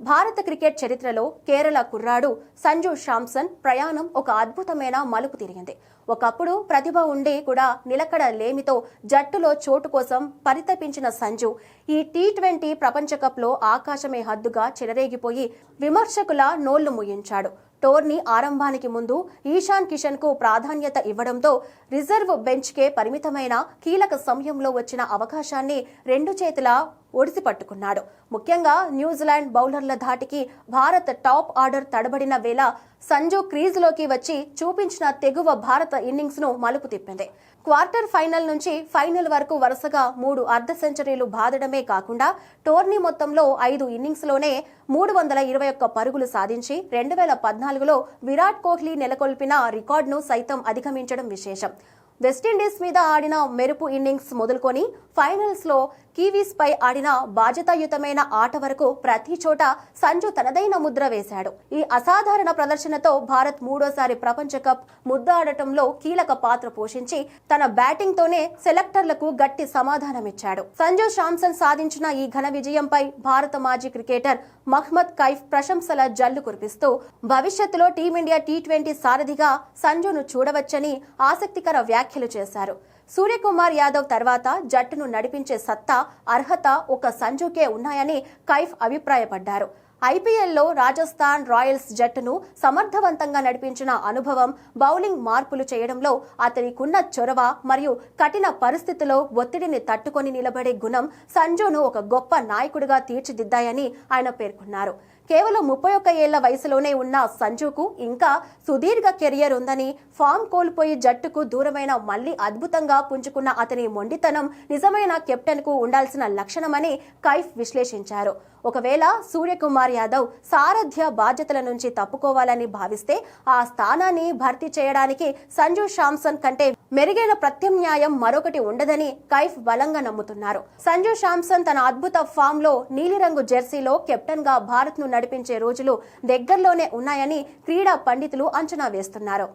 భారత క్రికెట్ చరిత్రలో కేరళ కుర్రాడు సంజు శాంసన్ ప్రయాణం ఒక అద్భుతమైన మలుపు తిరిగింది. ఒకప్పుడు ప్రతిభ ఉండి కూడా నిలకడ లేమితో జట్టులో చోటు కోసం పరితపించిన సంజు ఈ టీ20 ప్రపంచ కప్లో ఆకాశమే హద్దుగా చెలరేగిపోయి విమర్శకుల నోళ్లు ముయించాడు. టోర్నీ ఆరంభానికి ముందు ఈశాన్ కిషన్ కు ప్రాధాన్యత ఇవ్వడంతో రిజర్వ్ బెంచ్కే పరిమితమైన కీలక సమయంలో వచ్చిన అవకాశాన్ని రెండు చేతులా ఒడిసి పట్టుకున్నాడు. ముఖ్యంగా న్యూజిలాండ్ బౌలర్ల ధాటికి భారత్ టాప్ ఆర్డర్ తడబడిన వేళ సంజు క్రీజులోకి వచ్చి చూపించిన తెగువ భారత ఇన్నింగ్స్ ను మలుపు తిప్పింది. క్వార్టర్ ఫైనల్ నుంచి ఫైనల్ వరకు వరుసగా 3 అర్ధ సెంచరీలు బాదడమే కాకుండా టోర్నీ మొత్తంలో 5 ఇన్నింగ్స్ లోనే 321 పరుగులు సాధించి 2014లో విరాట్ కోహ్లీ నెలకొల్పిన రికార్డును సైతం అధిగమించడం విశేషం. వెస్టిండీస్ మీద ఆడిన మెరుపు ఇన్నింగ్స్ మొదలుకొని ఫైనల్స్ లో కివీస్ పై ఆడిన బాధ్యతాయుతమైన ఆట వరకు ప్రతి చోట సంజు తనదైన ముద్ర వేశాడు. ఈ అసాధారణ ప్రదర్శనతో భారత్ మూడోసారి ప్రపంచ కప్ ముద్దాడటంలో కీలక పాత్ర పోషించి తన బ్యాటింగ్ తోనే సెలెక్టర్లకు గట్టి సమాధానమిచ్చాడు. సంజు శాంసన్ సాధించిన ఈ ఘన విజయంపై భారత మాజీ క్రికెటర్ మహ్మద్ కైఫ్ ప్రశంసల జల్లు కురిపిస్తూ భవిష్యత్తులో టీమిండియా టీ20 సారథిగా సంజును చూడవచ్చని ఆసక్తికర వ్యాఖ్యలు చేశారు. సూర్యకుమార్ యాదవ్ తర్వాత జట్టును నడిపించే సత్తా, అర్హత ఒక సంజుకే ఉన్నాయని కైఫ్ అభిప్రాయపడ్డారు. ఐపీఎల్లో రాజస్థాన్ రాయల్స్ జట్టును సమర్థవంతంగా నడిపించిన అనుభవం, బౌలింగ్ మార్పులు చేయడంలో అతనికున్న చొరవ మరియు కఠిన పరిస్థితుల్లో ఒత్తిడిని తట్టుకొని నిలబడే గుణం సంజును ఒక గొప్ప నాయకుడిగా తీర్చిదిద్దాయని ఆయన పేర్కొన్నారు. కేవలం 31 ఏళ్ల వయసులోనే ఉన్న సంజుకు ఇంకా సుదీర్ఘ కెరియర్ ఉందని, ఫామ్ కోల్పోయి జట్టుకు దూరమైన మళ్లీ అద్భుతంగా పుంజుకున్న అతని మొండితనం నిజమైన కెప్టెన్ కు ఉండాల్సిన లక్షణమని కైఫ్ విశ్లేషించారు. ఒకవేళ సూర్యకుమార్ యాదవ్ సారథ్య బాధ్యతల నుంచి తప్పుకోవాలని భావిస్తే ఆ స్థానాన్ని భర్తీ చేయడానికి సంజు శాంసన్ కంటే మెరుగైన ప్రత్యామ్నాయం మరొకటి ఉండదని కైఫ్ బలంగా నమ్ముతున్నారు. సంజు శాంసన్ తన అద్భుత ఫామ్ లో నీలిరంగు జెర్సీలో కెప్టెన్ గా భారత్ ను నడిపించే రోజులు దగ్గరలోనే ఉన్నాయని క్రీడా పండితులు అంచనా వేస్తున్నారు.